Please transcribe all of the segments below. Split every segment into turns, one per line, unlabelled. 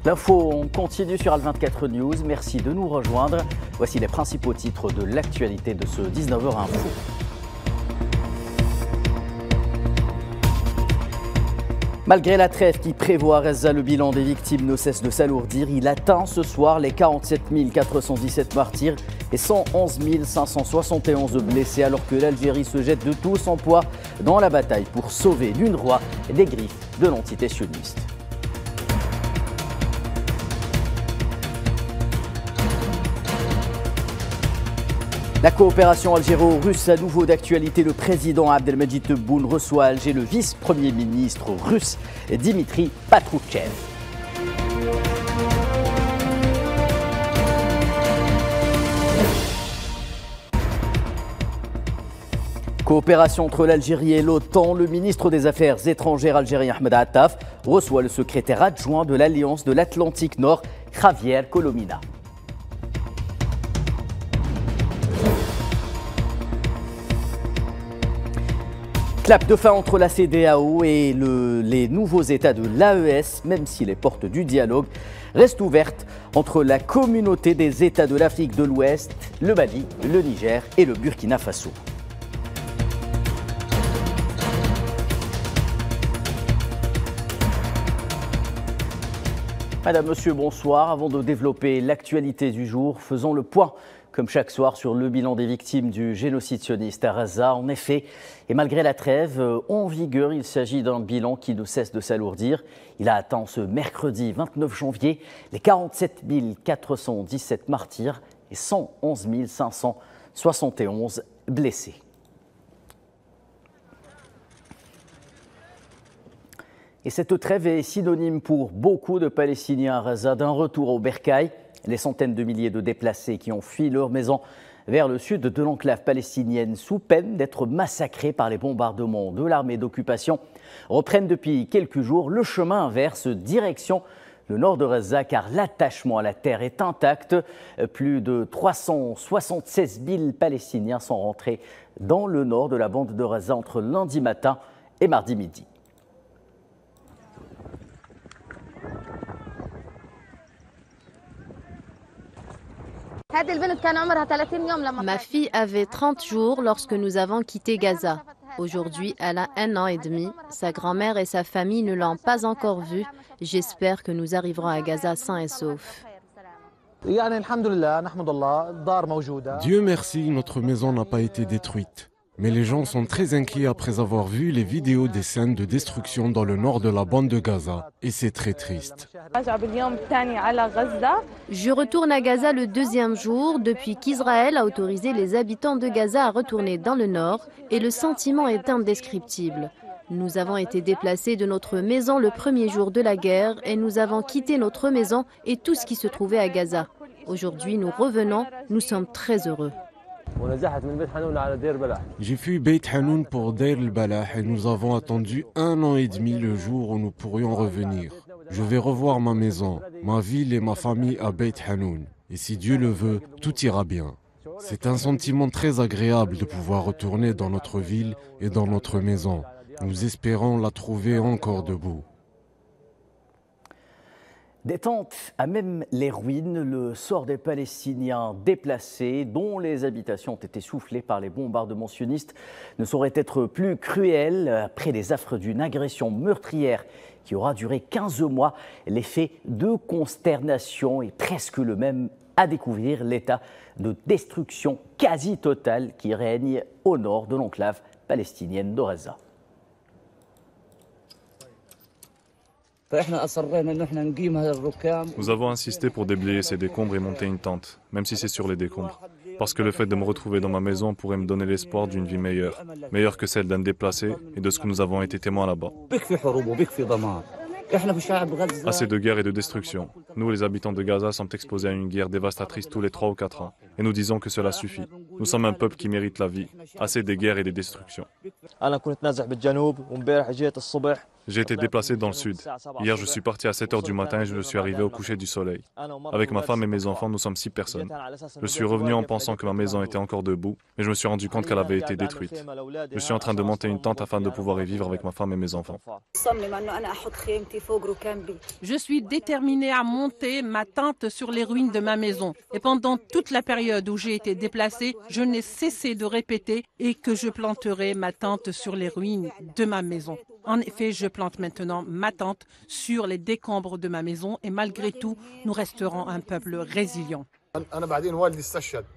L'info, on continue sur Al24 News. Merci de nous rejoindre. Voici les principaux titres de l'actualité de ce 19h Info. Malgré la trêve qui prévoit à Gaza, le bilan des victimes ne cesse de s'alourdir. Il atteint ce soir les 47 417 martyrs et 111 571 blessés, alors que l'Algérie se jette de tout son poids dans la bataille pour sauver l'UNRWA des griffes de l'entité sioniste. La coopération algéro-russe à nouveau d'actualité. Le président Abdelmadjid Tebboune reçoit à Alger le vice-premier ministre russe Dimitri Patrouchev. Coopération entre l'Algérie et l'OTAN. Le ministre des Affaires étrangères algérien Ahmed Attaf reçoit le secrétaire adjoint de l'Alliance de l'Atlantique Nord, Javier Colomina. Clap de fin entre la CEDEAO et les nouveaux États de l'AES, même si les portes du dialogue restent ouvertes entre la communauté des États de l'Afrique de l'Ouest, le Mali, le Niger et le Burkina Faso. Madame, Monsieur, bonsoir. Avant de développer l'actualité du jour, faisons le point, comme chaque soir, sur le bilan des victimes du génocide sioniste à Gaza. En effet, et malgré la trêve en vigueur, il s'agit d'un bilan qui ne cesse de s'alourdir. Il a atteint ce mercredi 29 janvier les 47 417 martyrs et 111 571 blessés. Et cette trêve est synonyme pour beaucoup de Palestiniens à Gaza d'un retour au bercail. Les centaines de milliers de déplacés qui ont fui leur maison vers le sud de l'enclave palestinienne sous peine d'être massacrés par les bombardements de l'armée d'occupation reprennent depuis quelques jours le chemin inverse, direction le nord de Gaza, car l'attachement à la terre est intact. Plus de 376 000 Palestiniens sont rentrés dans le nord de la bande de Gaza entre lundi matin et mardi midi.
Ma fille avait 30 jours lorsque nous avons quitté Gaza. Aujourd'hui, elle a 1 an et demi. Sa grand-mère et sa famille ne l'ont pas encore vue. J'espère que nous arriverons à Gaza sains et saufs.
Dieu merci, notre maison n'a pas été détruite. Mais les gens sont très inquiets après avoir vu les vidéos des scènes de destruction dans le nord de la bande de Gaza. Et c'est très triste.
Je retourne à Gaza le 2e jour depuis qu'Israël a autorisé les habitants de Gaza à retourner dans le nord et le sentiment est indescriptible. Nous avons été déplacés de notre maison le 1er jour de la guerre et nous avons quitté notre maison et tout ce qui se trouvait à Gaza. Aujourd'hui, nous revenons, nous sommes très heureux.
J'ai fui Beit Hanoun pour Deir el-Balah et nous avons attendu 1 an et demi le jour où nous pourrions revenir. Je vais revoir ma maison, ma ville et ma famille à Beit Hanoun. Et si Dieu le veut, tout ira bien. C'est un sentiment très agréable de pouvoir retourner dans notre ville et dans notre maison. Nous espérons la trouver encore debout.
Détente à même les ruines, le sort des Palestiniens déplacés, dont les habitations ont été soufflées par les bombardements sionistes, ne saurait être plus cruel. Après les affres d'une agression meurtrière qui aura duré 15 mois, l'effet de consternation est presque le même à découvrir l'état de destruction quasi totale qui règne au nord de l'enclave palestinienne de Gaza.
Nous avons insisté pour déblayer ces décombres et monter une tente, même si c'est sur les décombres. Parce que le fait de me retrouver dans ma maison pourrait me donner l'espoir d'une vie meilleure, meilleure que celle d'un déplacé et de ce que nous avons été témoins là-bas. Assez de guerre et de destruction. Nous, les habitants de Gaza, sommes exposés à une guerre dévastatrice tous les 3 ou 4 ans. Et nous disons que cela suffit. Nous sommes un peuple qui mérite la vie. Assez des guerres et des destructions. J'ai été déplacé dans le sud. Hier, je suis parti à 7 h du matin et je suis arrivé au coucher du soleil. Avec ma femme et mes enfants, nous sommes 6 personnes. Je suis revenu en pensant que ma maison était encore debout, mais je me suis rendu compte qu'elle avait été détruite. Je suis en train de monter une tente afin de pouvoir y vivre avec ma femme et mes enfants.
Je suis déterminée à monter ma tente sur les ruines de ma maison. Et pendant toute la période où j'ai été déplacée, je n'ai cessé de répéter et que je planterai ma tente sur les ruines de ma maison. En effet, je plante maintenant ma tente sur les décombres de ma maison et malgré tout, nous resterons un peuple résilient.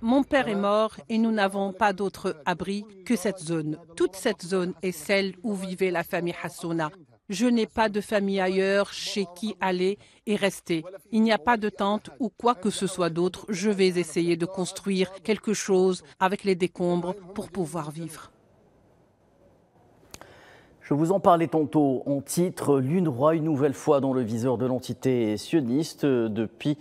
Mon père est mort et nous n'avons pas d'autre abri que cette zone. Toute cette zone est celle où vivait la famille Hassouna. Je n'ai pas de famille ailleurs chez qui aller et rester. Il n'y a pas de tente ou quoi que ce soit d'autre. Je vais essayer de construire quelque chose avec les décombres pour pouvoir vivre.
Je vous en parlais tantôt en titre, l'UNRWA, une nouvelle fois dans le viseur de l'entité sioniste. Depuis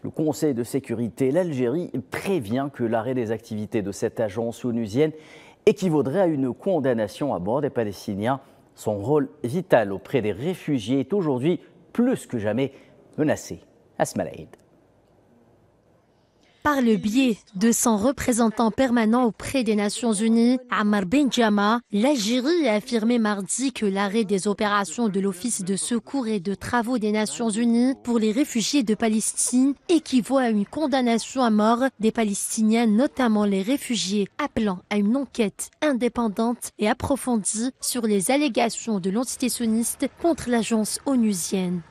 le Conseil de sécurité, l'Algérie prévient que l'arrêt des activités de cette agence onusienne équivaudrait à une condamnation à mort des Palestiniens. Son rôle vital auprès des réfugiés est aujourd'hui plus que jamais menacé. Asma Laïd.
Par le biais de son représentant permanent auprès des Nations Unies, Ammar Benjama, l'Algérie a affirmé mardi que l'arrêt des opérations de l'Office de secours et de travaux des Nations Unies pour les réfugiés de Palestine équivaut à une condamnation à mort des Palestiniens, notamment les réfugiés, appelant à une enquête indépendante et approfondie sur les allégations de l'entité sioniste contre l'agence onusienne.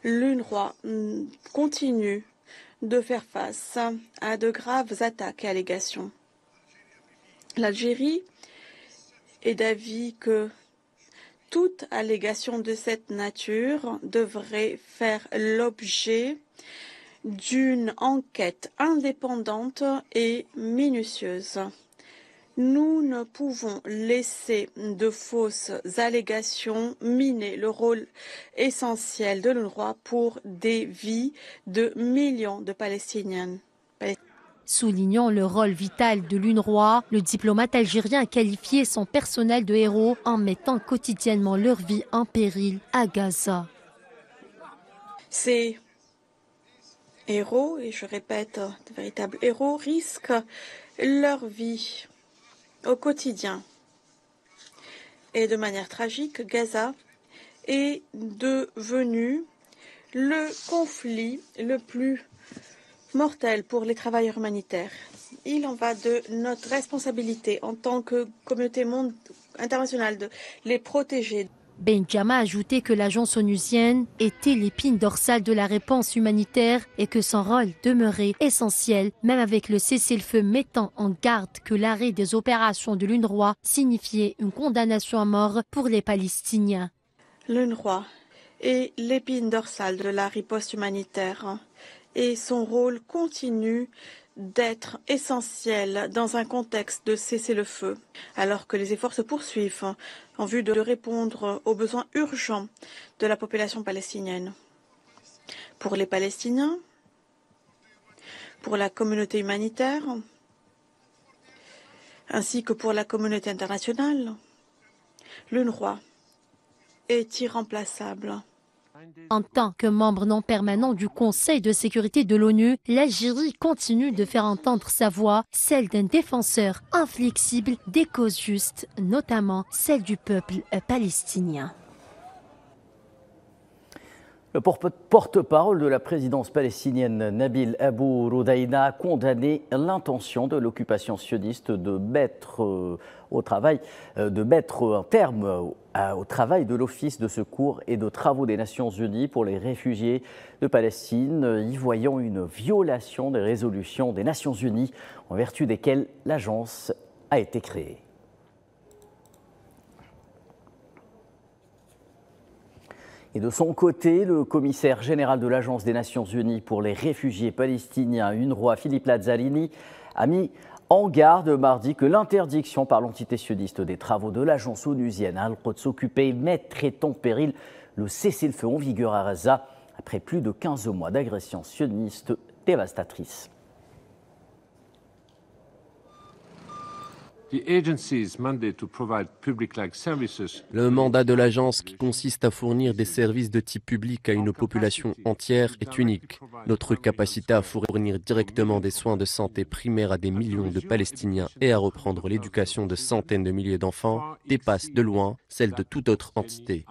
L'UNRWA continue de faire face à de graves attaques et allégations. L'Algérie est d'avis que toute allégation de cette nature devrait faire l'objet d'une enquête indépendante et minutieuse. Nous ne pouvons laisser de fausses allégations miner le rôle essentiel de l'UNRWA pour des vies de millions de Palestiniennes.
Soulignant le rôle vital de l'UNRWA, le diplomate algérien a qualifié son personnel de héros en mettant quotidiennement leur vie en péril à Gaza.
Ces héros, et je répète, de véritables héros, risquent leur vie au quotidien. Et de manière tragique, Gaza est devenu le conflit le plus mortel pour les travailleurs humanitaires. Il en va de notre responsabilité en tant que communauté internationale de les protéger.
Benjama a ajouté que l'agence onusienne était l'épine dorsale de la réponse humanitaire et que son rôle demeurait essentiel, même avec le cessez-le-feu mettant en garde que l'arrêt des opérations de l'UNRWA signifiait une condamnation à mort pour les Palestiniens.
L'UNRWA est l'épine dorsale de la riposte humanitaire et son rôle continue d'être essentiel dans un contexte de cessez-le-feu, alors que les efforts se poursuivent en vue de répondre aux besoins urgents de la population palestinienne. Pour les Palestiniens, pour la communauté humanitaire, ainsi que pour la communauté internationale, l'UNRWA est irremplaçable.
En tant que membre non permanent du Conseil de sécurité de l'ONU, l'Algérie continue de faire entendre sa voix, celle d'un défenseur inflexible des causes justes, notamment celle du peuple palestinien.
Le porte-parole de la présidence palestinienne, Nabil Abou Roudaïna, a condamné l'intention de l'occupation sioniste de mettre un terme au travail de l'Office de secours et de travaux des Nations Unies pour les réfugiés de Palestine, y voyant une violation des résolutions des Nations Unies en vertu desquelles l'agence a été créée. Et de son côté, le commissaire général de l'Agence des Nations Unies pour les réfugiés palestiniens, UNRWA, Philippe Lazzarini, a mis en garde mardi que l'interdiction par l'entité sioniste des travaux de l'agence onusienne à Al-Quds occupée mettrait en péril le cessez-le-feu en vigueur à Gaza après plus de 15 mois d'agression sioniste dévastatrice.
Le mandat de l'agence, qui consiste à fournir des services de type public à une population entière, est unique. Notre capacité à fournir directement des soins de santé primaires à des millions de Palestiniens et à reprendre l'éducation de centaines de milliers d'enfants dépasse de loin celle de toute autre entité.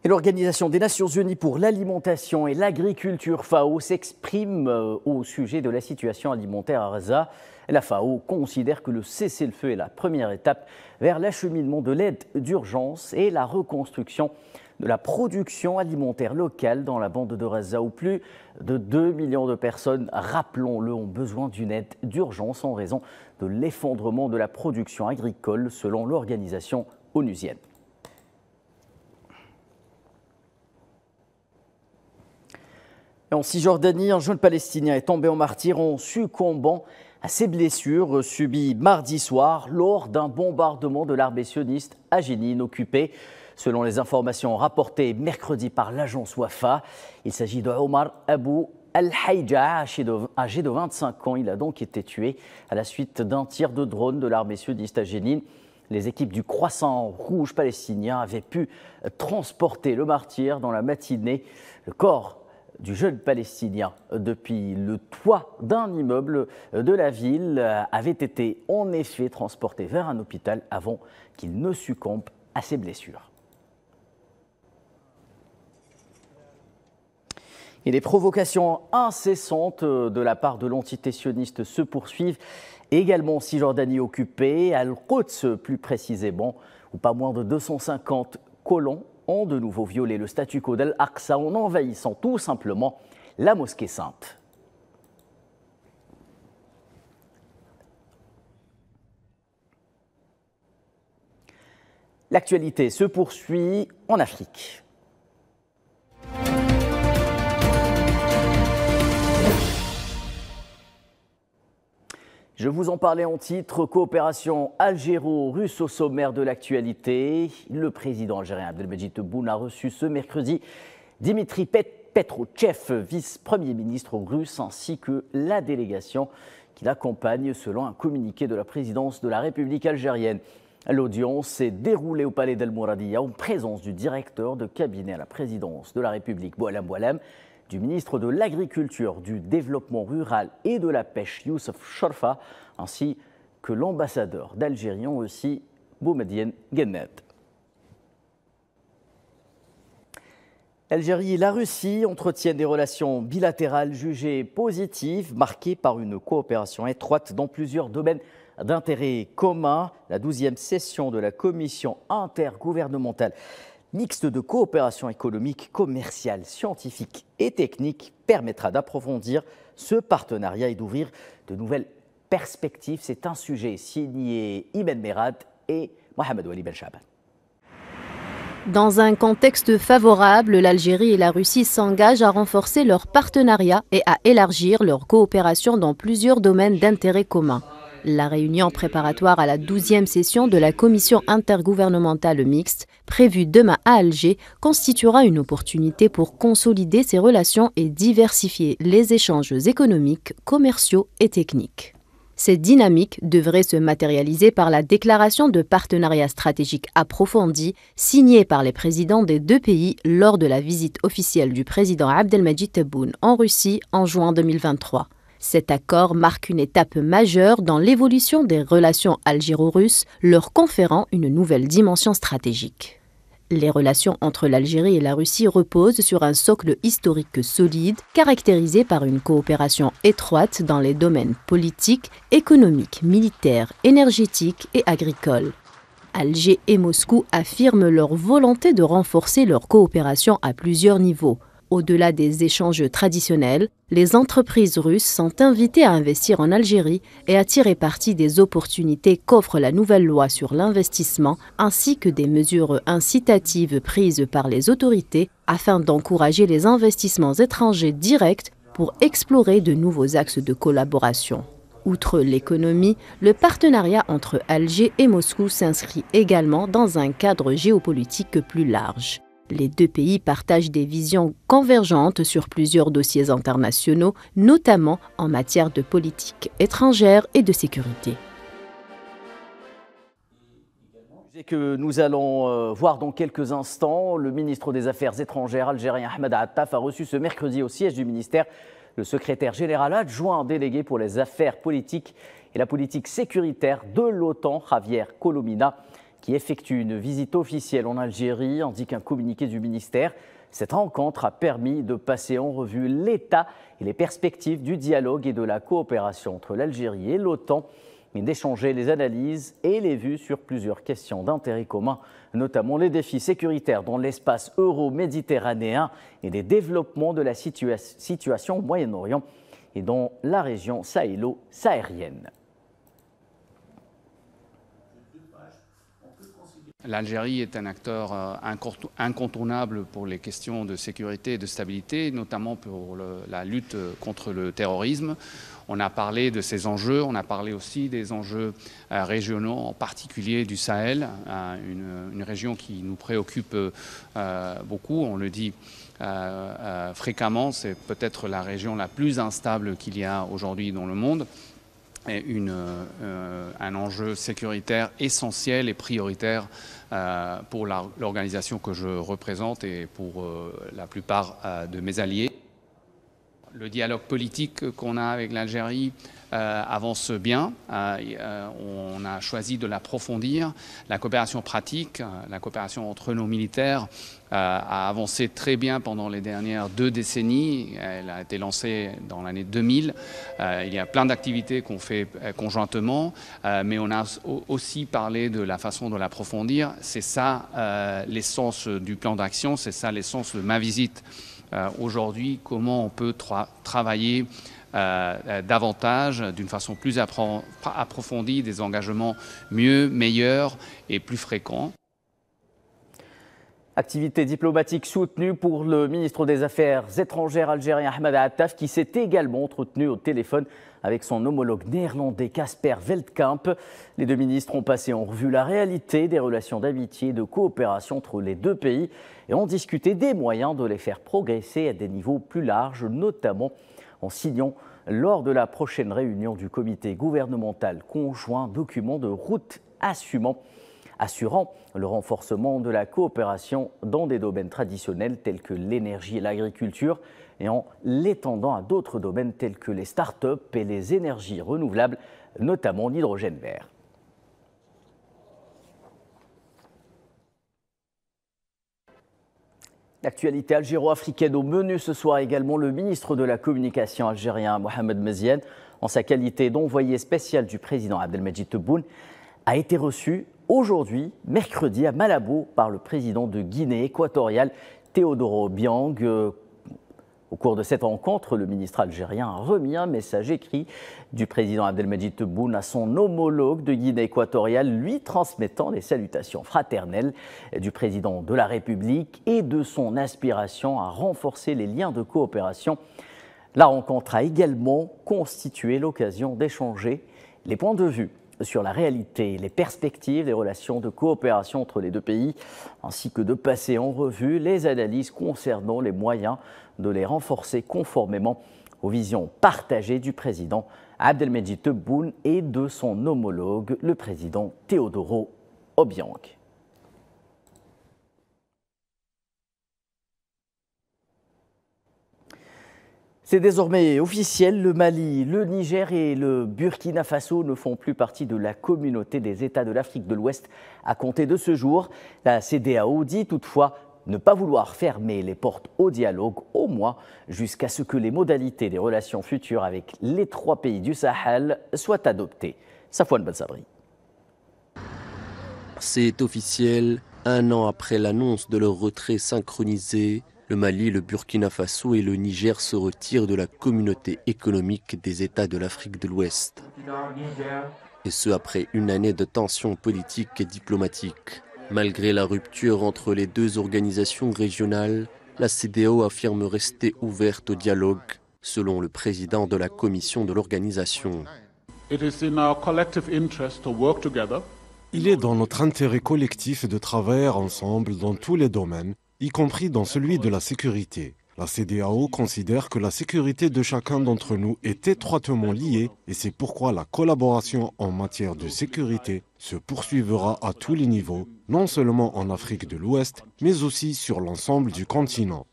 Et l'Organisation des Nations Unies pour l'alimentation et l'agriculture, FAO, s'exprime au sujet de la situation alimentaire à Gaza. La FAO considère que le cessez-le-feu est la première étape vers l'acheminement de l'aide d'urgence et la reconstruction de la production alimentaire locale dans la bande de Gaza, où plus de 2 millions de personnes, rappelons-le, ont besoin d'une aide d'urgence en raison de l'effondrement de la production agricole, selon l'organisation onusienne. En Cisjordanie, un jeune Palestinien est tombé en martyr en succombant à ses blessures subies mardi soir lors d'un bombardement de l'armée sioniste à Jénine occupée. Selon les informations rapportées mercredi par l'agence Wafa, il s'agit de Omar Abou Al-Haïja, âgé de 25 ans. Il a donc été tué à la suite d'un tir de drone de l'armée sioniste à Jénine. Les équipes du Croissant Rouge palestinien avaient pu transporter le martyr dans la matinée. Le corps du jeune Palestinien depuis le toit d'un immeuble de la ville avait été en effet transporté vers un hôpital avant qu'il ne succombe à ses blessures. Et les provocations incessantes de la part de l'entité sioniste se poursuivent également en Cisjordanie occupée, à Al-Quds plus précisément, où pas moins de 250 colons ont de nouveau violé le statu quo d'Al-Aqsa en envahissant tout simplement la mosquée sainte. L'actualité se poursuit en Afrique. Je vous en parlais en titre, coopération algéro-russe au sommaire de l'actualité. Le président algérien Abdelmadjid Tebboune a reçu ce mercredi Dimitri Petrochev, vice-premier ministre russe, ainsi que la délégation qui l'accompagne selon un communiqué de la présidence de la République algérienne. L'audience s'est déroulée au palais d'Al Mouradia en présence du directeur de cabinet à la présidence de la République, Boualem Boualem, du ministre de l'Agriculture, du Développement rural et de la Pêche, Youssef Chorfa, ainsi que l'ambassadeur d'Algérie aussi, Boumediene Guenned. L'Algérie et la Russie entretiennent des relations bilatérales jugées positives, marquées par une coopération étroite dans plusieurs domaines d'intérêt commun. La 12e session de la commission intergouvernementale mixte de coopération économique, commerciale, scientifique et technique permettra d'approfondir ce partenariat et d'ouvrir de nouvelles perspectives. C'est un sujet signé Iben Merad et Mohamed Wali Ben Chaban.
Dans un contexte favorable, l'Algérie et la Russie s'engagent à renforcer leur partenariat et à élargir leur coopération dans plusieurs domaines d'intérêt commun. La réunion préparatoire à la 12e session de la commission intergouvernementale mixte, prévue demain à Alger, constituera une opportunité pour consolider ces relations et diversifier les échanges économiques, commerciaux et techniques. Cette dynamique devrait se matérialiser par la déclaration de partenariat stratégique approfondi signée par les présidents des deux pays lors de la visite officielle du président Abdelmadjid Tebboune en Russie en juin 2023. Cet accord marque une étape majeure dans l'évolution des relations algéro-russes, leur conférant une nouvelle dimension stratégique. Les relations entre l'Algérie et la Russie reposent sur un socle historique solide, caractérisé par une coopération étroite dans les domaines politiques, économiques, militaires, énergétiques et agricoles. Alger et Moscou affirment leur volonté de renforcer leur coopération à plusieurs niveaux. Au-delà des échanges traditionnels, les entreprises russes sont invitées à investir en Algérie et à tirer parti des opportunités qu'offre la nouvelle loi sur l'investissement, ainsi que des mesures incitatives prises par les autorités afin d'encourager les investissements étrangers directs pour explorer de nouveaux axes de collaboration. Outre l'économie, le partenariat entre Alger et Moscou s'inscrit également dans un cadre géopolitique plus large. Les deux pays partagent des visions convergentes sur plusieurs dossiers internationaux, notamment en matière de politique étrangère et de sécurité.
Et que nous allons voir dans quelques instants, le ministre des Affaires étrangères algérien Ahmed Attaf a reçu ce mercredi au siège du ministère le secrétaire général adjoint délégué pour les affaires politiques et la politique sécuritaire de l'OTAN, Javier Colomina, qui effectue une visite officielle en Algérie, indique un communiqué du ministère. Cette rencontre a permis de passer en revue l'état et les perspectives du dialogue et de la coopération entre l'Algérie et l'OTAN, mais d'échanger les analyses et les vues sur plusieurs questions d'intérêt commun, notamment les défis sécuritaires dans l'espace euro-méditerranéen et les développements de la situation au Moyen-Orient et dans la région sahélo-saharienne.
L'Algérie est un acteur incontournable pour les questions de sécurité et de stabilité, notamment pour la lutte contre le terrorisme. On a parlé de ces enjeux, on a parlé aussi des enjeux régionaux, en particulier du Sahel, une région qui nous préoccupe beaucoup, on le dit fréquemment, c'est peut-être la région la plus instable qu'il y a aujourd'hui dans le monde. Et un enjeu sécuritaire essentiel et prioritaire pour l'organisation que je représente et pour la plupart de mes alliés. Le dialogue politique qu'on a avec l'Algérie avance bien. On a choisi de l'approfondir. La coopération pratique, la coopération entre nos militaires a avancé très bien pendant les dernières 2 décennies. Elle a été lancée dans l'année 2000. Il y a plein d'activités qu'on fait conjointement, mais on a aussi parlé de la façon de l'approfondir. C'est ça l'essence du plan d'action, c'est ça l'essence de ma visite aujourd'hui, comment on peut travailler davantage, d'une façon plus approfondie, des engagements mieux, meilleurs et plus fréquents.
Activité diplomatique soutenue pour le ministre des Affaires étrangères algérien Ahmed Attaf, qui s'est également entretenu au téléphone avec son homologue néerlandais Casper Veldkamp. Les deux ministres ont passé en revue la réalité des relations d'amitié et de coopération entre les deux pays et ont discuté des moyens de les faire progresser à des niveaux plus larges, notamment en signant lors de la prochaine réunion du comité gouvernemental conjoint document de route assurant le renforcement de la coopération dans des domaines traditionnels tels que l'énergie et l'agriculture et en l'étendant à d'autres domaines tels que les start-up et les énergies renouvelables, notamment l'hydrogène vert. L'actualité algéro-africaine au menu ce soir également, le ministre de la Communication algérien Mohamed Meziane, en sa qualité d'envoyé spécial du président Abdelmadjid Tebboune, a été reçu aujourd'hui, mercredi, à Malabo, par le président de Guinée équatoriale, Teodoro Obiang. Au cours de cette rencontre, le ministre algérien a remis un message écrit du président Abdelmadjid Tebboune à son homologue de Guinée équatoriale, lui transmettant les salutations fraternelles du président de la République et de son aspiration à renforcer les liens de coopération. La rencontre a également constitué l'occasion d'échanger les points de vue sur la réalité et les perspectives des relations de coopération entre les deux pays, ainsi que de passer en revue les analyses concernant les moyens de les renforcer conformément aux visions partagées du président Abdelmadjid Tebboune et de son homologue, le président Teodoro Obiang. C'est désormais officiel, le Mali, le Niger et le Burkina Faso ne font plus partie de la communauté des États de l'Afrique de l'Ouest à compter de ce jour. La CEDEAO dit toutefois ne pas vouloir fermer les portes au dialogue, au moins jusqu'à ce que les modalités des relations futures avec les 3 pays du Sahel soient adoptées. Safouane Bensabri.
C'est officiel, 1 an après l'annonce de leur retrait synchronisé. Le Mali, le Burkina Faso et le Niger se retirent de la communauté économique des États de l'Afrique de l'Ouest. Et ce, après une année de tensions politiques et diplomatiques. Malgré la rupture entre les 2 organisations régionales, la CEDEAO affirme rester ouverte au dialogue, selon le président de la commission de l'organisation.
Il est dans notre intérêt collectif de travailler ensemble dans tous les domaines, y compris dans celui de la sécurité. La CEDEAO considère que la sécurité de chacun d'entre nous est étroitement liée et c'est pourquoi la collaboration en matière de sécurité se poursuivra à tous les niveaux, non seulement en Afrique de l'Ouest, mais aussi sur l'ensemble du continent.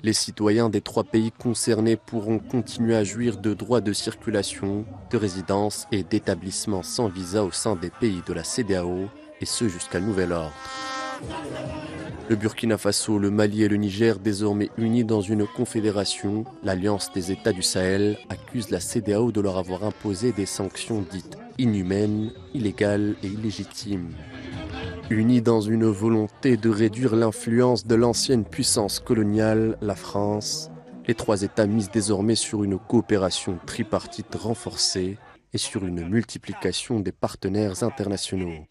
Les citoyens des 3 pays concernés pourront continuer à jouir de droits de circulation, de résidence et d'établissement sans visa au sein des pays de la CEDEAO, et ce jusqu'à nouvel ordre. Le Burkina Faso, le Mali et le Niger, désormais unis dans une confédération, l'Alliance des États du Sahel, accusent la CEDEAO de leur avoir imposé des sanctions dites inhumaines, illégales et illégitimes. Unis dans une volonté de réduire l'influence de l'ancienne puissance coloniale, la France, les 3 États misent désormais sur une coopération tripartite renforcée et sur une multiplication des partenaires internationaux.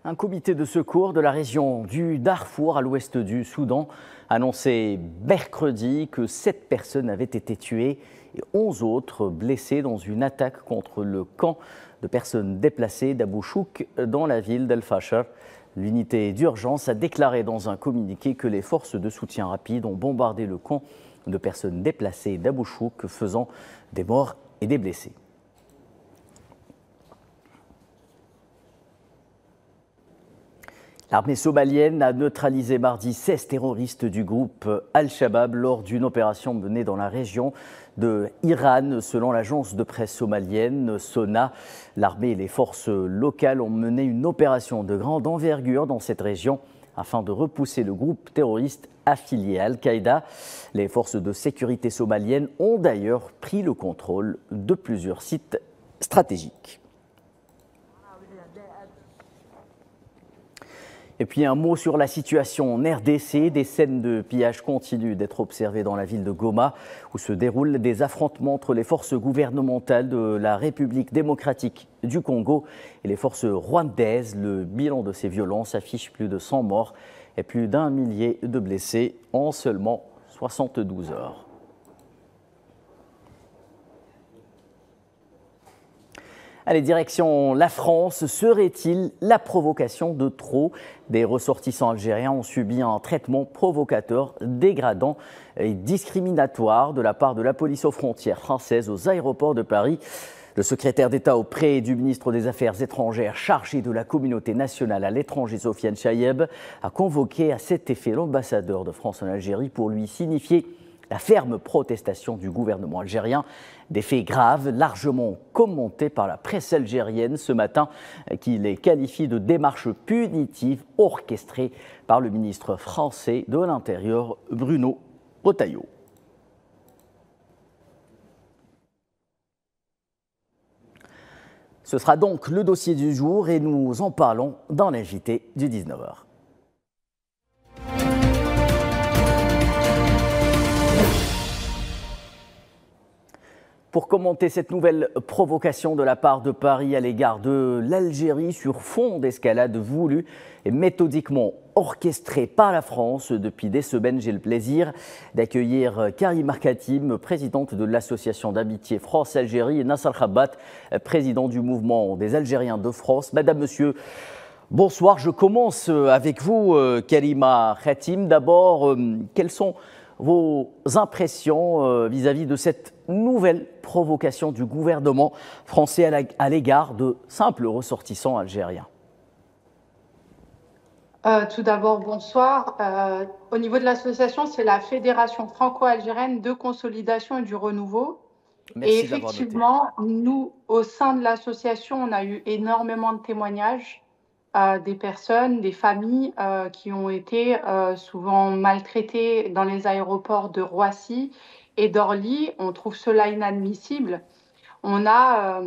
Un comité de secours de la région du Darfour à l'ouest du Soudan annonçait mercredi que 7 personnes avaient été tuées et 11 autres blessées dans une attaque contre le camp de personnes déplacées d'Abou Chouk dans la ville d'El-Fasher. L'unité d'urgence a déclaré dans un communiqué que les forces de soutien rapide ont bombardé le camp de personnes déplacées d'Abou Chouk, faisant des morts et des blessés. L'armée somalienne a neutralisé mardi 16 terroristes du groupe Al-Shabaab lors d'une opération menée dans la région de Iran. Selon l'agence de presse somalienne SONA, l'armée et les forces locales ont mené une opération de grande envergure dans cette région afin de repousser le groupe terroriste affilié à Al-Qaïda. Les forces de sécurité somaliennes ont d'ailleurs pris le contrôle de plusieurs sites stratégiques. Et puis un mot sur la situation en RDC. Des scènes de pillage continuent d'être observées dans la ville de Goma, où se déroulent des affrontements entre les forces gouvernementales de la République démocratique du Congo et les forces rwandaises. Le bilan de ces violences affiche plus de 100 morts et plus d'1 millier de blessés en seulement 72 heures. Allez, direction la France. Serait-il la provocation de trop? Des ressortissants algériens ont subi un traitement provocateur, dégradant et discriminatoire de la part de la police aux frontières françaises aux aéroports de Paris. Le secrétaire d'État auprès du ministre des Affaires étrangères chargé de la communauté nationale à l'étranger, Sofiane Chayeb, a convoqué à cet effet l'ambassadeur de France en Algérie pour lui signifier la ferme protestation du gouvernement algérien. Des faits graves, largement commentés par la presse algérienne ce matin, qui les qualifie de démarches punitives orchestrées par le ministre français de l'Intérieur, Bruno Retailleau. Ce sera donc le dossier du jour et nous en parlons dans l'invité du 19h. Pour commenter cette nouvelle provocation de la part de Paris à l'égard de l'Algérie sur fond d'escalade voulue et méthodiquement orchestrée par la France depuis des semaines, j'ai le plaisir d'accueillir Karima Khatim, présidente de l'association d'amitié France-Algérie, et Nassar Khabat, président du mouvement des Algériens de France. Madame, monsieur, bonsoir. Je commence avec vous, Karima Khatim. D'abord, quelles sont vos impressions vis-à-vis de cette nouvelle provocation du gouvernement français à l'égard de simples ressortissants algériens?
Tout d'abord, bonsoir. Au niveau de l'association, c'est la Fédération franco-algérienne de consolidation et du renouveau.
Merci.
Et effectivement, nous, au sein de l'association, on a eu énormément de témoignages des personnes, des familles qui ont été souvent maltraitées dans les aéroports de Roissy et d'Orly. On trouve cela inadmissible. On a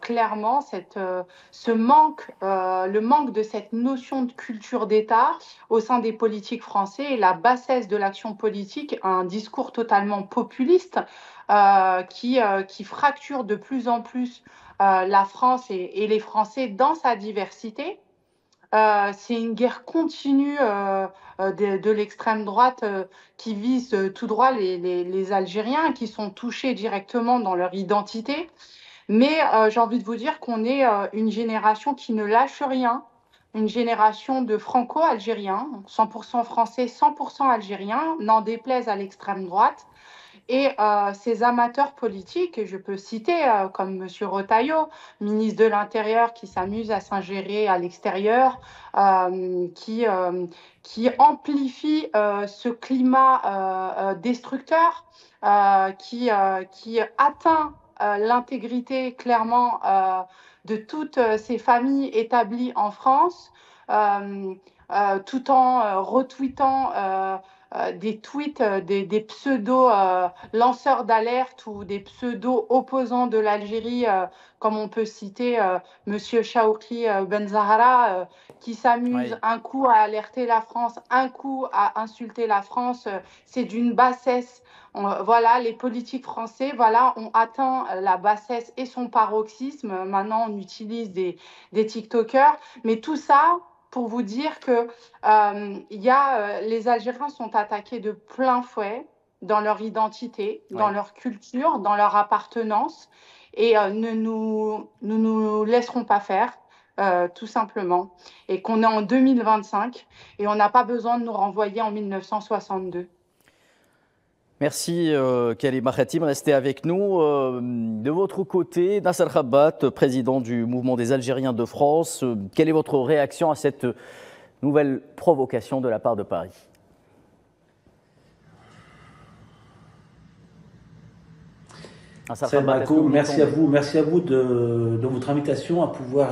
clairement ce manque, le manque de cette notion de culture d'État au sein des politiques français et la bassesse de l'action politique, un discours totalement populiste qui fracture de plus en plus la France et les Français dans sa diversité. C'est une guerre continue de l'extrême droite qui vise tout droit les Algériens qui sont touchés directement dans leur identité. Mais j'ai envie de vous dire qu'on est une génération qui ne lâche rien. une génération de franco-algériens, 100% français, 100% algériens, n'en déplaise à l'extrême droite. Et ces amateurs politiques, je peux citer comme M. Retailleau, ministre de l'Intérieur, qui s'amuse à s'ingérer à l'extérieur, qui amplifie ce climat destructeur, qui atteint l'intégrité clairement de toutes ces familles établies en France, tout en retweetant des tweets, des pseudo-lanceurs d'alerte ou des pseudo-opposants de l'Algérie, comme on peut citer Monsieur Chaoukli Benzahara, qui s'amuse un coup à alerter la France, un coup à insulter la France. C'est d'une bassesse. Voilà, les politiques français ont atteint la bassesse et son paroxysme. Maintenant, on utilise des TikTokers. Mais tout ça pour vous dire que les Algériens sont attaqués de plein fouet dans leur identité, dans leur culture, dans leur appartenance. Et ne nous laisserons pas faire. Tout simplement. Et qu'on est en 2025 et on n'a pas besoin de nous renvoyer en 1962.
Merci Kalima Khatim, restez avec nous. De votre côté, Nasser Khabat, président du mouvement des Algériens de France, quelle est votre réaction à cette nouvelle provocation de la part de Paris ?
Saïd Malkoum, merci à vous de votre invitation à pouvoir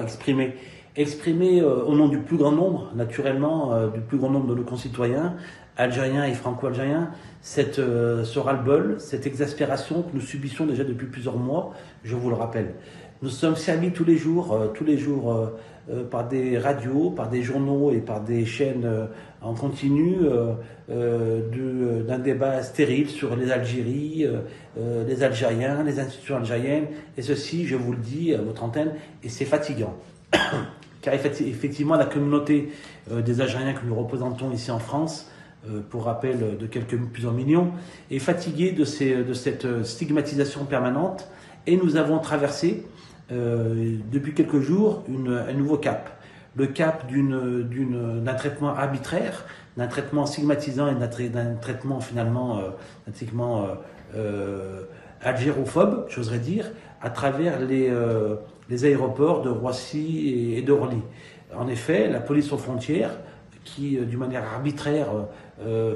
exprimer au nom du plus grand nombre, naturellement, du plus grand nombre de nos concitoyens, algériens et franco-algériens, ce ras-le-bol, cette exaspération que nous subissons déjà depuis plusieurs mois, je vous le rappelle. Nous sommes servis tous les jours par des radios, par des journaux et par des chaînes en continu d'un débat stérile sur les Algéries, les Algériens, les institutions algériennes. Et ceci, je vous le dis à votre antenne, et c'est fatigant. Car effectivement, la communauté des Algériens que nous représentons ici en France, pour rappel de plusieurs millions, est fatiguée de cette stigmatisation permanente. Et nous avons traversé depuis quelques jours un nouveau cap. Le cap d'un traitement arbitraire, d'un traitement stigmatisant et d'un traitement finalement algérophobe, j'oserais dire, à travers les aéroports de Roissy et d'Orly. En effet, la police aux frontières, qui d'une manière arbitraire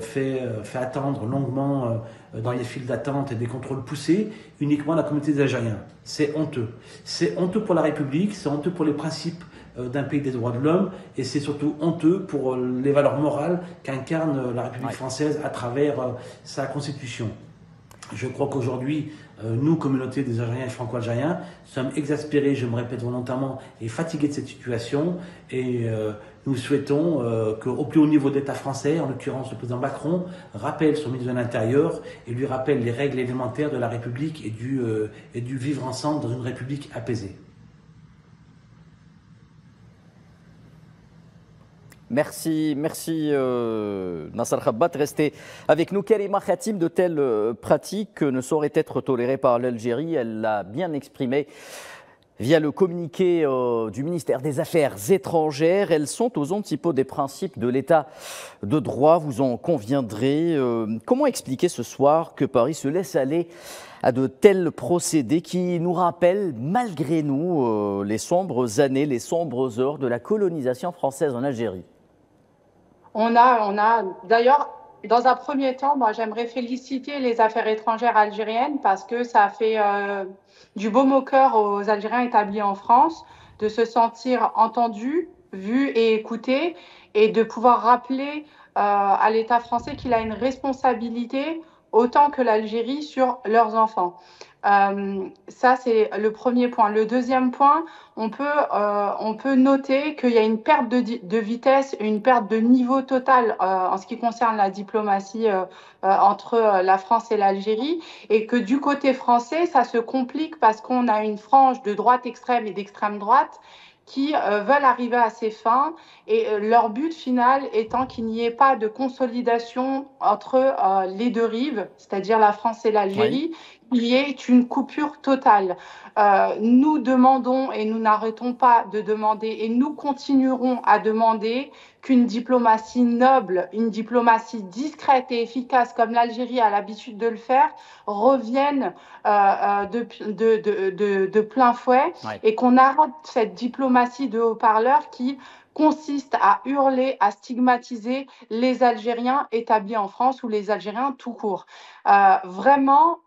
fait attendre longuement dans les files d'attente et des contrôles poussés uniquement la communauté des Algériens. C'est honteux. C'est honteux pour la République, c'est honteux pour les principes d'un pays des droits de l'homme, et c'est surtout honteux pour les valeurs morales qu'incarne la République française à travers sa constitution. Je crois qu'aujourd'hui, nous, communauté des Algériens et franco-algériens, sommes exaspérés, je me répète volontairement, et fatigués de cette situation. Et nous souhaitons qu'au plus haut niveau d'État français, en l'occurrence le président Macron, rappelle son ministre de l'Intérieur et lui rappelle les règles élémentaires de la République et du vivre ensemble dans une République apaisée.
Merci Nasser Khabat. Restez avec nous. Kalima Khatim, de telles pratiques ne sauraient être tolérées par l'Algérie. Elle l'a bien exprimé via le communiqué du ministère des Affaires étrangères. Elles sont aux antipodes des principes de l'État de droit, vous en conviendrez. Comment expliquer ce soir que Paris se laisse aller à de tels procédés qui nous rappellent, malgré nous, les sombres années, les sombres heures de la colonisation française en Algérie ?
On a d'ailleurs, dans un premier temps, moi j'aimerais féliciter les affaires étrangères algériennes parce que ça a fait du baume au cœur aux Algériens établis en France de se sentir entendus, vus et écoutés, et de pouvoir rappeler à l'État français qu'il a une responsabilité autant que l'Algérie sur leurs enfants. Ça, c'est le premier point. Le deuxième point, on peut noter qu'il y a une perte de vitesse, une perte de niveau total en ce qui concerne la diplomatie entre la France et l'Algérie, et que du côté français, ça se complique parce qu'on a une frange de droite extrême et d'extrême droite qui veulent arriver à ces fins, et leur but final étant qu'il n'y ait pas de consolidation entre les deux rives, c'est-à-dire la France et l'Algérie, qu'il y ait une coupure totale. Nous demandons et nous n'arrêtons pas de demander et nous continuerons à demander qu'une diplomatie noble, une diplomatie discrète et efficace comme l'Algérie a l'habitude de le faire, revienne de plein fouet et qu'on arrête cette diplomatie de haut-parleurs qui consiste à hurler, à stigmatiser les Algériens établis en France ou les Algériens tout court. Vraiment,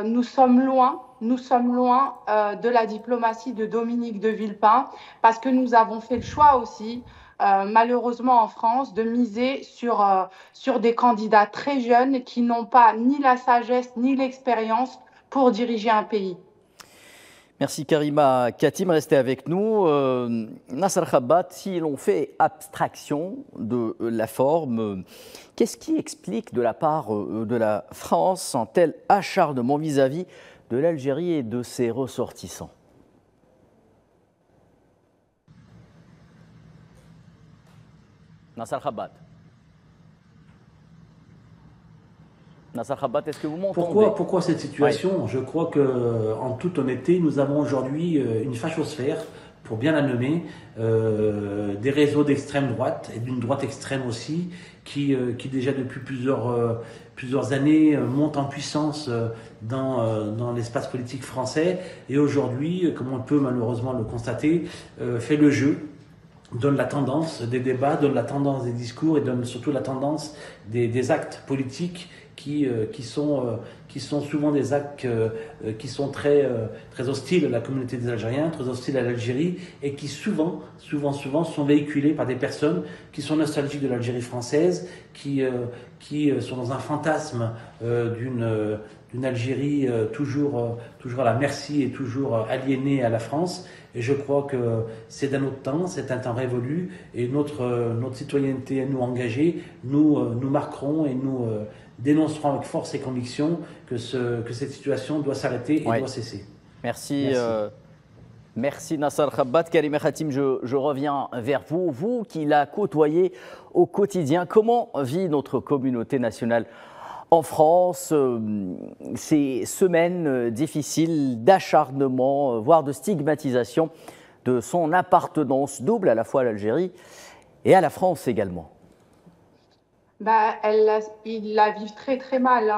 nous sommes loin de la diplomatie de Dominique de Villepin parce que nous avons fait le choix aussi, malheureusement en France, de miser sur des candidats très jeunes qui n'ont pas ni la sagesse ni l'expérience pour diriger un pays.
Merci Karima Khatim, restez avec nous. Nasser Khabat, si l'on fait abstraction de la forme, qu'est-ce qui explique de la part de la France un tel acharnement vis-à-vis de l'Algérie et de ses ressortissants? Nasser Khabat. Nasser Khabat, est-ce que vous m'entendez?
Pourquoi cette situation? Je crois qu'en toute honnêteté, nous avons aujourd'hui une fachosphère, pour bien la nommer, des réseaux d'extrême droite et d'une droite extrême aussi, qui déjà depuis plusieurs années montent en puissance dans l'espace politique français et aujourd'hui, comme on peut malheureusement le constater, fait le jeu, donne la tendance des débats, donne la tendance des discours et donne surtout la tendance des actes politiques qui sont souvent des actes qui sont très hostiles à la communauté des Algériens, très hostiles à l'Algérie et qui souvent sont véhiculés par des personnes qui sont nostalgiques de l'Algérie française, qui sont dans un fantasme d'une Algérie toujours à la merci et toujours aliénée à la France. Et je crois que c'est d'un autre temps, c'est un temps révolu et notre citoyenneté, nous engagés, nous marquerons et nous dénoncerons avec force et conviction que cette situation doit s'arrêter et doit cesser.
Merci. Merci Nasser Khabat. Karima Khatim, je reviens vers vous. Vous qui la côtoyez au quotidien, comment vit notre communauté nationale en France ces semaines difficiles d'acharnement, voire de stigmatisation de son appartenance double à la fois à l'Algérie et à la France également?
Ils la vivent très très mal.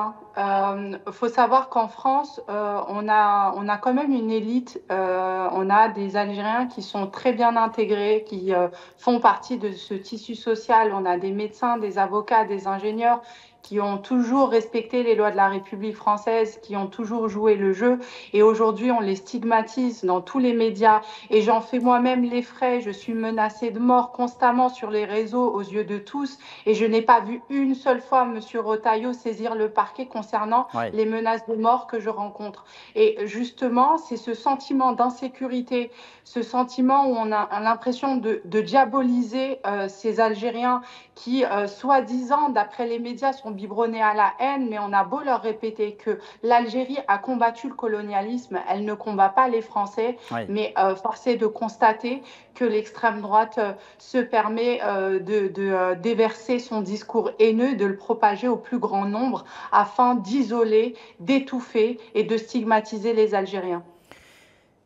Faut savoir qu'en France, on a quand même une élite. On a des Algériens qui sont très bien intégrés, qui font partie de ce tissu social. On a des médecins, des avocats, des ingénieurs qui ont toujours respecté les lois de la République française, qui ont toujours joué le jeu. Et aujourd'hui, on les stigmatise dans tous les médias. Et j'en fais moi-même les frais. Je suis menacée de mort constamment sur les réseaux aux yeux de tous. Et je n'ai pas vu une seule fois M. Retailleau saisir le parquet concernant les menaces de mort que je rencontre. Et justement, c'est ce sentiment d'insécurité, ce sentiment où on a l'impression de diaboliser ces Algériens qui, soi-disant, d'après les médias, sont biberonnés à la haine, mais on a beau leur répéter que l'Algérie a combattu le colonialisme, elle ne combat pas les Français, mais force est de constater que l'extrême droite se permet de déverser son discours haineux, de le propager au plus grand nombre afin d'isoler, d'étouffer et de stigmatiser les Algériens.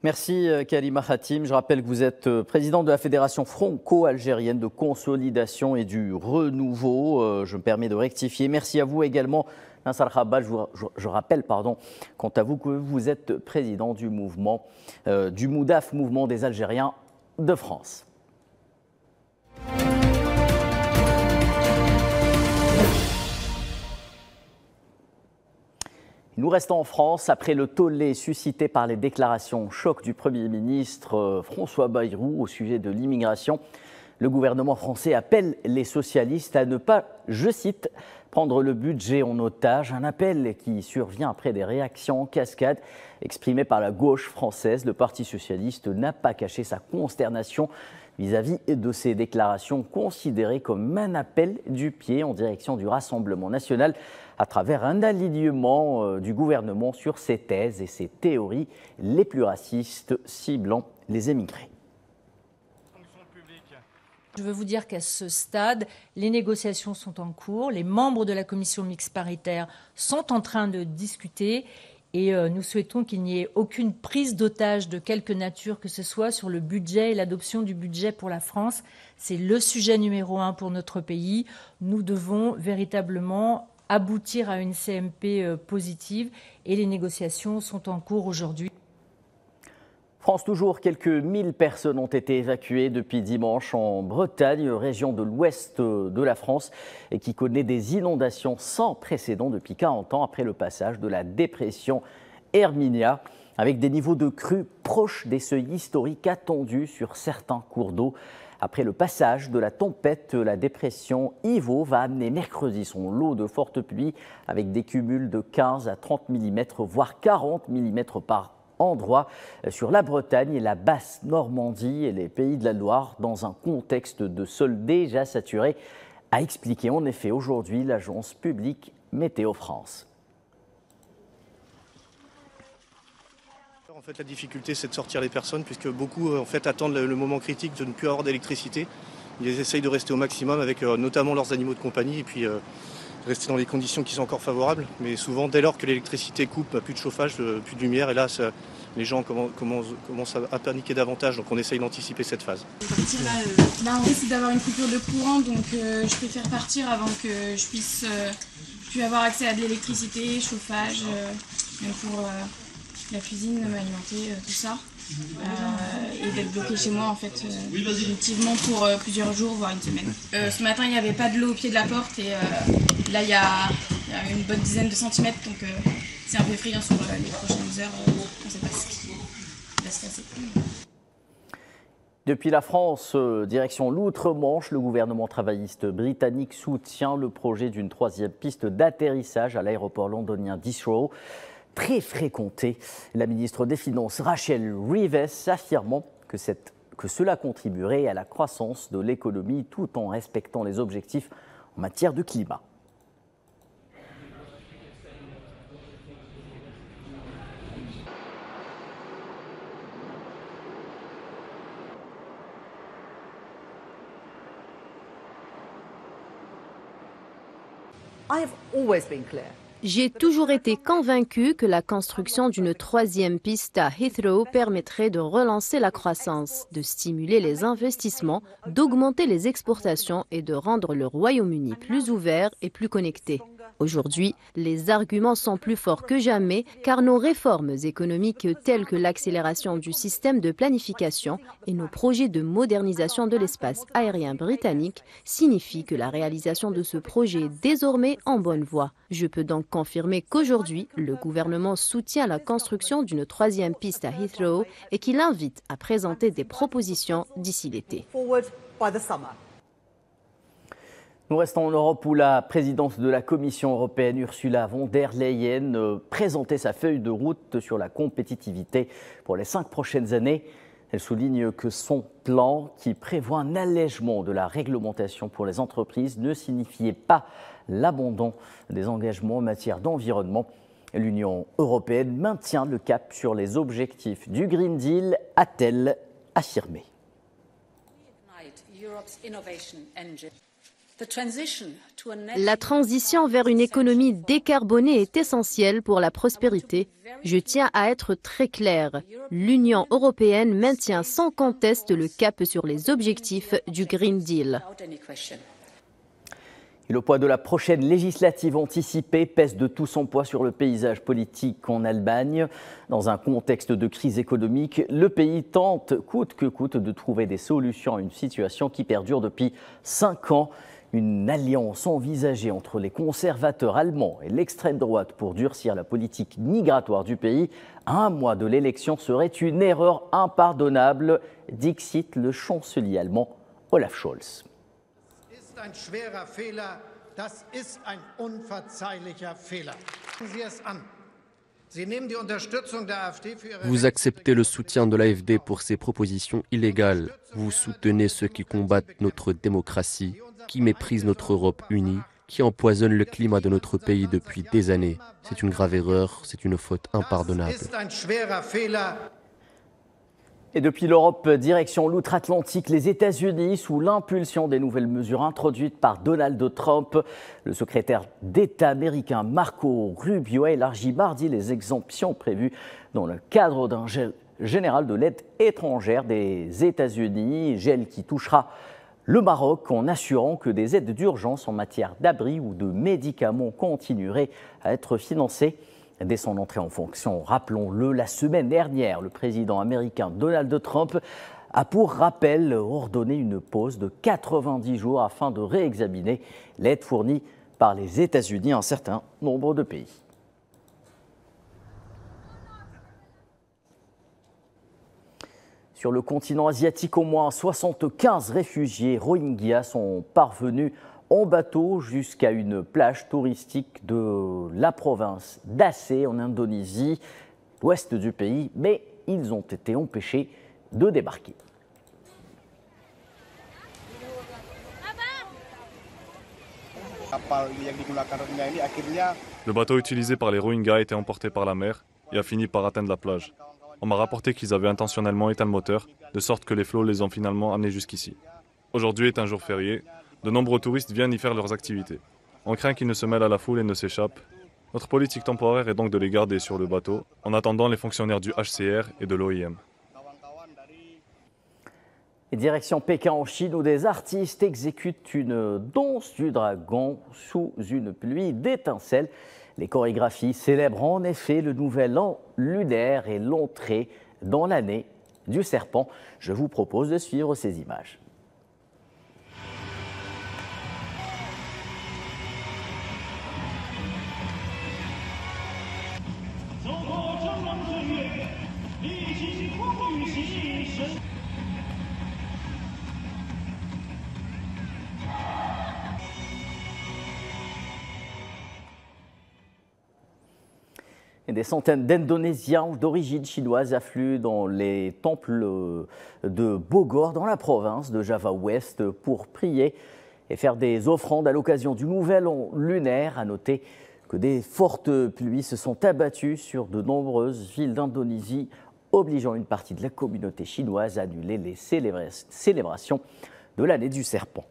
Merci Karima Khatim. Je rappelle que vous êtes présidente de la Fédération franco-algérienne de consolidation et du renouveau. Je me permets de rectifier. Merci à vous également, Nasser Khabat. Je rappelle, quant à vous, que vous êtes président du mouvement, du MOUDAF, Mouvement des Algériens de France. Nous restons en France après le tollé suscité par les déclarations choc du Premier ministre François Bayrou au sujet de l'immigration. Le gouvernement français appelle les socialistes à ne pas, je cite, prendre le budget en otage. Un appel qui survient après des réactions en cascade exprimées par la gauche française. Le Parti socialiste n'a pas caché sa consternation vis-à-vis de ces déclarations considérées comme un appel du pied en direction du Rassemblement national à travers un alignement du gouvernement sur ses thèses et ses théories les plus racistes ciblant les émigrés.
Je veux vous dire qu'à ce stade, les négociations sont en cours. Les membres de la commission mixte paritaire sont en train de discuter. Et nous souhaitons qu'il n'y ait aucune prise d'otage de quelque nature que ce soit sur le budget et l'adoption du budget pour la France. C'est le sujet numéro 1 pour notre pays. Nous devons véritablement aboutir à une CMP positive et les négociations sont en cours aujourd'hui.
France toujours, quelques 1000 personnes ont été évacuées depuis dimanche en Bretagne, région de l'ouest de la France, et qui connaît des inondations sans précédent depuis 40 ans après le passage de la dépression Herminia, avec des niveaux de crue proches des seuils historiques attendus sur certains cours d'eau. Après le passage de la tempête, la dépression Ivo va amener mercredi son lot de fortes pluies avec des cumuls de 15 à 30 mm, voire 40 mm par endroit sur la Bretagne et la basse Normandie et les pays de la Loire dans un contexte de sol déjà saturé, a expliqué en effet aujourd'hui l'agence publique Météo France.
En fait, la difficulté, c'est de sortir les personnes puisque beaucoup en fait, attendent le moment critique de ne plus avoir d'électricité. Ils essayent de rester au maximum avec notamment leurs animaux de compagnie et puis rester dans les conditions qui sont encore favorables. Mais souvent, dès lors que l'électricité coupe, plus de chauffage, plus de lumière, et là, les gens commencent à paniquer davantage. Donc on essaye d'anticiper cette phase.
Là, on risque d'avoir une coupure de courant, donc je préfère partir avant que je puisse plus avoir accès à de l'électricité, chauffage, même pour la cuisine, m'alimenter, tout ça. Et d'être bloqué chez moi en fait définitivement pour plusieurs jours voire une semaine. Ce matin il n'y avait pas de l'eau au pied de la porte et là il y a une bonne dizaine de centimètres donc c'est un peu effrayant sur les prochaines heures. On ne sait pas ce qui va se passer.
Depuis la France, direction l'Outre-Manche, le gouvernement travailliste britannique soutient le projet d'une 3e piste d'atterrissage à l'aéroport londonien d'Heathrow. Très fréquenté, la ministre des Finances Rachel Reeves affirmant que cela contribuerait à la croissance de l'économie tout en respectant les objectifs en matière de climat.
J'ai toujours été convaincue que la construction d'une 3e piste à Heathrow permettrait de relancer la croissance, de stimuler les investissements, d'augmenter les exportations et de rendre le Royaume-Uni plus ouvert et plus connecté. Aujourd'hui, les arguments sont plus forts que jamais car nos réformes économiques telles que l'accélération du système de planification et nos projets de modernisation de l'espace aérien britannique signifient que la réalisation de ce projet est désormais en bonne voie. Je peux donc confirmer qu'aujourd'hui, le gouvernement soutient la construction d'une 3e piste à Heathrow et qu'il invite à présenter des propositions d'ici l'été.
Nous restons en Europe où la présidente de la Commission européenne, Ursula von der Leyen, présentait sa feuille de route sur la compétitivité pour les 5 prochaines années. Elle souligne que son plan, qui prévoit un allègement de la réglementation pour les entreprises, ne signifiait pas l'abandon des engagements en matière d'environnement. L'Union européenne maintient le cap sur les objectifs du Green Deal, a-t-elle affirmé.
La transition vers une économie décarbonée est essentielle pour la prospérité. Je tiens à être très clair. L'Union européenne maintient sans conteste le cap sur les objectifs du Green Deal.
Et le poids de la prochaine législative anticipée pèse de tout son poids sur le paysage politique en Allemagne. Dans un contexte de crise économique, le pays tente coûte que coûte de trouver des solutions à une situation qui perdure depuis 5 ans. Une alliance envisagée entre les conservateurs allemands et l'extrême droite pour durcir la politique migratoire du pays à un mois de l'élection serait une erreur impardonnable, dixit le chancelier allemand Olaf Scholz.
Vous acceptez le soutien de l'AfD pour ses propositions illégales. Vous soutenez ceux qui combattent notre démocratie, qui méprisent notre Europe unie, qui empoisonnent le climat de notre pays depuis des années. C'est une grave erreur, c'est une faute impardonnable.
Et depuis l'Europe, direction l'outre-Atlantique, les États-Unis, sous l'impulsion des nouvelles mesures introduites par Donald Trump. Le secrétaire d'État américain Marco Rubio a élargi mardi les exemptions prévues dans le cadre d'un gel général de l'aide étrangère des États-Unis, gel qui touchera le Maroc en assurant que des aides d'urgence en matière d'abri ou de médicaments continueraient à être financées. Dès son entrée en fonction, rappelons-le, la semaine dernière, le président américain Donald Trump a pour rappel ordonné une pause de 90 jours afin de réexaminer l'aide fournie par les États-Unis à un certain nombre de pays. Sur le continent asiatique, au moins 75 réfugiés Rohingyas sont parvenus en bateau jusqu'à une plage touristique de la province d'Aceh en Indonésie, l'ouest du pays, mais ils ont été empêchés de débarquer.
Le bateau utilisé par les Rohingyas a été emporté par la mer et a fini par atteindre la plage. On m'a rapporté qu'ils avaient intentionnellement éteint le moteur, de sorte que les flots les ont finalement amenés jusqu'ici. Aujourd'hui est un jour férié. De nombreux touristes viennent y faire leurs activités. On craint qu'ils ne se mêlent à la foule et ne s'échappent. Notre politique temporaire est donc de les garder sur le bateau, en attendant les fonctionnaires du HCR et de l'OIM.
Et direction Pékin en Chine, où des artistes exécutent une danse du dragon sous une pluie d'étincelles. Les chorégraphies célèbrent en effet le nouvel an lunaire et l'entrée dans l'année du serpent. Je vous propose de suivre ces images. Et des centaines d'Indonésiens d'origine chinoise affluent dans les temples de Bogor, dans la province de Java Ouest, pour prier et faire des offrandes à l'occasion du nouvel an lunaire. À noter que des fortes pluies se sont abattues sur de nombreuses villes d'Indonésie, obligeant une partie de la communauté chinoise à annuler les célébrations de l'année du serpent.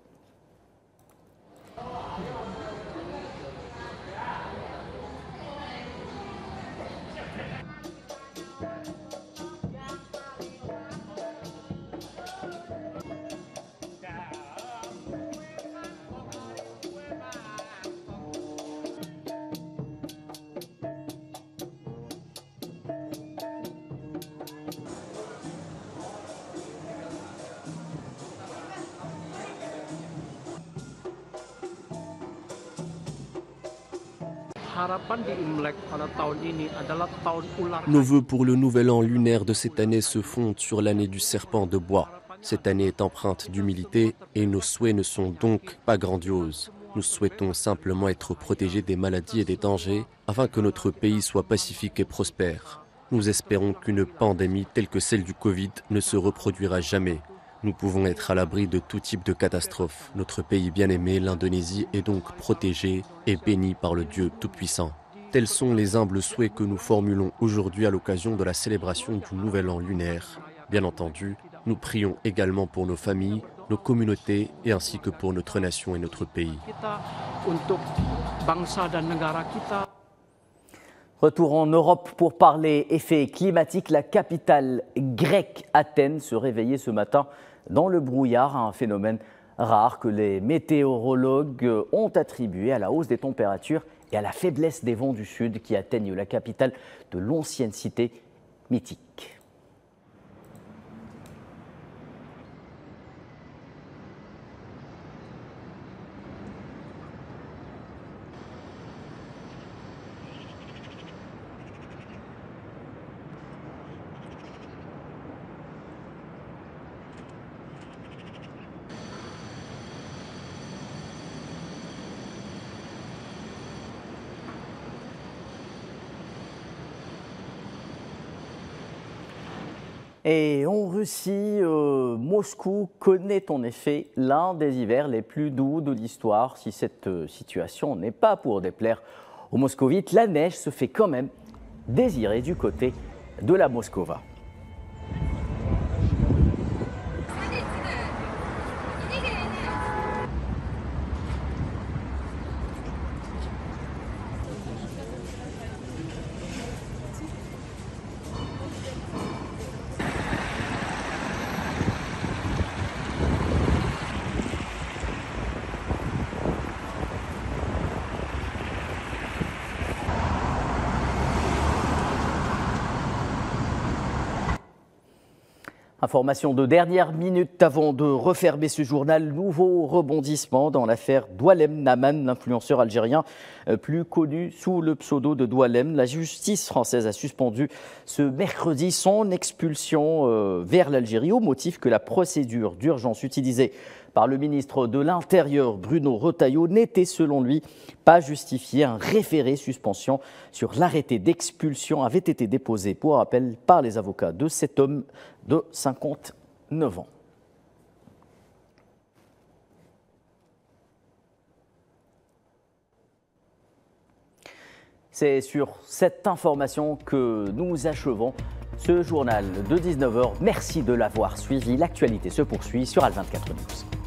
Nos vœux pour le nouvel an lunaire de cette année se fondent sur l'année du serpent de bois. Cette année est empreinte d'humilité et nos souhaits ne sont donc pas grandioses. Nous souhaitons simplement être protégés des maladies et des dangers afin que notre pays soit pacifique et prospère. Nous espérons qu'une pandémie telle que celle du Covid ne se reproduira jamais. Nous pouvons être à l'abri de tout type de catastrophe. Notre pays bien-aimé, l'Indonésie, est donc protégé et béni par le Dieu Tout-Puissant. Tels sont les humbles souhaits que nous formulons aujourd'hui à l'occasion de la célébration du Nouvel An lunaire. Bien entendu, nous prions également pour nos familles, nos communautés et ainsi que pour notre nation et notre pays.
Retour en Europe pour parler effets climatiques. La capitale grecque, Athènes, se réveillait ce matin dans le brouillard, un phénomène rare que les météorologues ont attribué à la hausse des températures et à la faiblesse des vents du sud qui atteignent la capitale de l'ancienne cité mythique. Et en Russie, Moscou connaît en effet l'un des hivers les plus doux de l'histoire. Si cette situation n'est pas pour déplaire aux moscovites, la neige se fait quand même désirer du côté de la Moskova. Information de dernière minute avant de refermer ce journal. Nouveau rebondissement dans l'affaire Doualem Naman, l'influenceur algérien plus connu sous le pseudo de Doualem. La justice française a suspendu ce mercredi son expulsion vers l'Algérie au motif que la procédure d'urgence utilisée par le ministre de l'Intérieur Bruno Retailleau n'était selon lui pas justifiée. Un référé suspension sur l'arrêté d'expulsion avait été déposé pour rappel par les avocats de cet homme de 59 ans. C'est sur cette information que nous achevons ce journal de 19h. Merci de l'avoir suivi. L'actualité se poursuit sur Al 24 News.